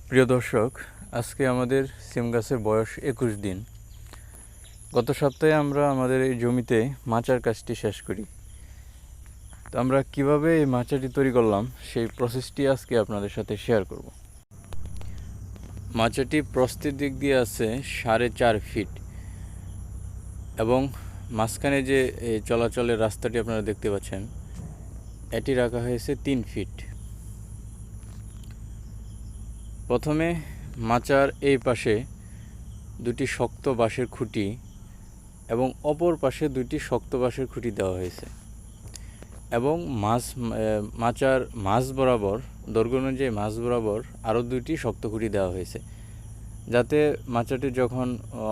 প্রিয় দর্শক, আজকে আমাদের সিম গাছের বয়স 21 দিন। গত সপ্তাহে আমরা আমাদের এই জমিতে মাচার কাজটি শেষ করি। তো আমরা কিভাবে এই মাচাটি তৈরি করলাম সেই প্রসেসটি আজকে আপনাদের সাথে শেয়ার করব। মাচাটি প্রস্থের দিক দিয়ে আছে 4.5 ফিট এবং মাঝখানে যে চলাচলের রাস্তাটি আপনারা দেখতে পাচ্ছেন এটি রাখা হয়েছে 3 ফিট। প্রথমে মাচার এই পাশে দুটি শক্ত বাঁশের খুঁটি এবং অপর পাশে দুটি শক্ত বাঁশের খুঁটি দেওয়া হয়েছে এবং মাচার মাঝ বরাবর দৈর্ঘ্য অনুযায়ী মাঝ বরাবর আরও দুটি শক্ত খুঁটি দেওয়া হয়েছে, যাতে মাচাটি যখন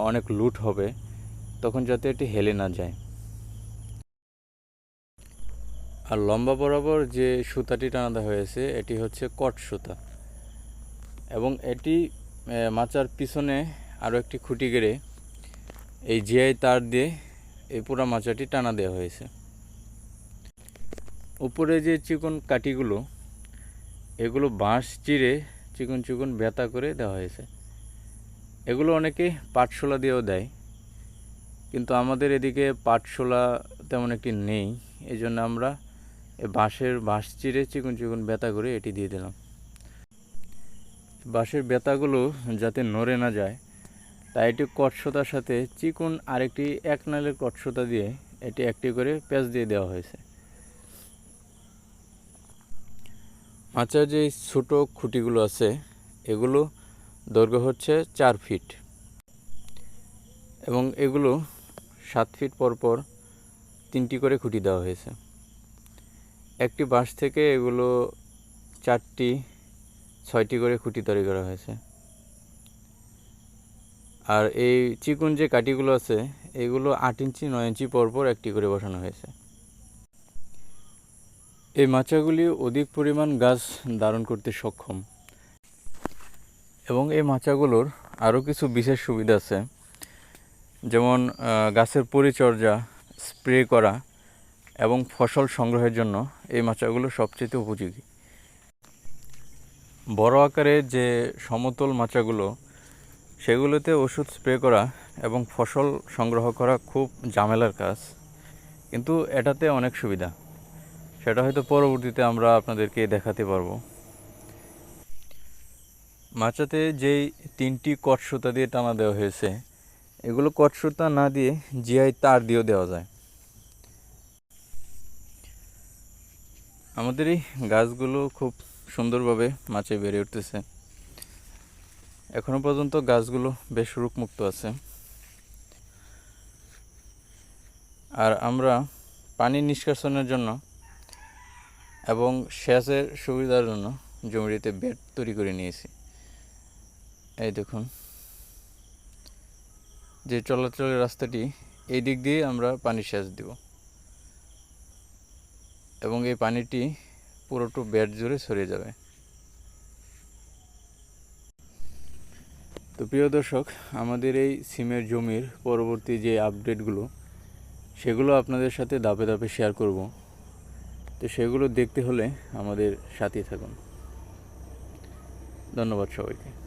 অনেক লুট হবে তখন যাতে এটি হেলে না যায়। আর লম্বা বরাবর যে সুতাটি টানা দেওয়া হয়েছে এটি হচ্ছে কট সুতা এবং এটি মাচার পিছনে আরও একটি খুঁটি গেড়ে এই জিআই তার দিয়ে এই পুরো মাচাটি টানা দেওয়া হয়েছে। উপরে যে চিকন কাঠিগুলো এগুলো বাঁশ চিরে চিকন চিকন বেতা করে দেওয়া হয়েছে। এগুলো অনেকে পাটশোলা দিয়েও দেয়, কিন্তু আমাদের এদিকে পাটশোলা তেমন একটি নেই, এই জন্য আমরা বাঁশ চিরে চিকন চিকন বেতা করে এটি দিয়ে দিলাম। বাঁশের বেতাগুলো যাতে নড়ে না যায় তাই এটি কটসুতার সাথে চিকন আরেকটি 1 নাইলের কটসুতা দিয়ে এটি একটি করে প্যাঁচ দিয়ে দেওয়া হয়েছে। মাচার যে ছোট খুঁটিগুলো আছে এগুলো দৈর্ঘ্য হচ্ছে 4 ফিট এবং এগুলো 7 ফিট পর পর 3টি করে খুঁটি দেওয়া হয়েছে। একটি বাঁশ থেকে এগুলো 4টি 6টি করে খুঁটি তৈরি করা হয়েছে। আর এই চিকন যে কাঠিগুলো আছে এগুলো 8 ইঞ্চি 9 ইঞ্চি পর পর একটি করে বসানো হয়েছে। এই মাচাগুলি অধিক পরিমাণ গাছ ধারণ করতে সক্ষম এবং এই মাচাগুলোর আরও কিছু বিশেষ সুবিধা আছে, যেমন গাছের পরিচর্যা, স্প্রে করা এবং ফসল সংগ্রহের জন্য এই মাচাগুলো সবচেয়ে উপযোগী। বড় আকারের যে সমতল মাচাগুলো সেগুলোতে ওষুধ স্প্রে করা এবং ফসল সংগ্রহ করা খুব ঝামেলার কাজ, কিন্তু এটাতে অনেক সুবিধা, সেটা হয়তো পরবর্তীতে আমরা আপনাদেরকে দেখাতে পারবো। মাচাতে যেই 3টি কট সুতা দিয়ে টানা দেওয়া হয়েছে এগুলো কট সুতা না দিয়ে জিআই তার দিয়েও দেওয়া যায়। আমাদের এই গাছগুলো খুব সুন্দরভাবে মাচায় বেড়ে উঠতেছে। এখনো পর্যন্ত গাছগুলো বেশ রোগমুক্ত আছে। আর আমরা পানি নিষ্কাশনের জন্য এবং সেচের সুবিধার জন্য জমিতে বেড তৈরি করে নিয়েছি। এই দেখুন, যে চলাচলের রাস্তাটি এই দিক দিয়ে আমরা পানি সেচ দিব এবং এই পানিটি পুরোটা বেড জুড়ে ছড়িয়ে যাবে। তো প্রিয় দর্শক, আমাদের এই সিমের জমির পরবর্তী যে আপডেটগুলো সেগুলো আপনাদের সাথে ধাপে ধাপে শেয়ার করব। তো সেগুলো দেখতে হলে আমাদের সাথে থাকুন। ধন্যবাদ সবাইকে।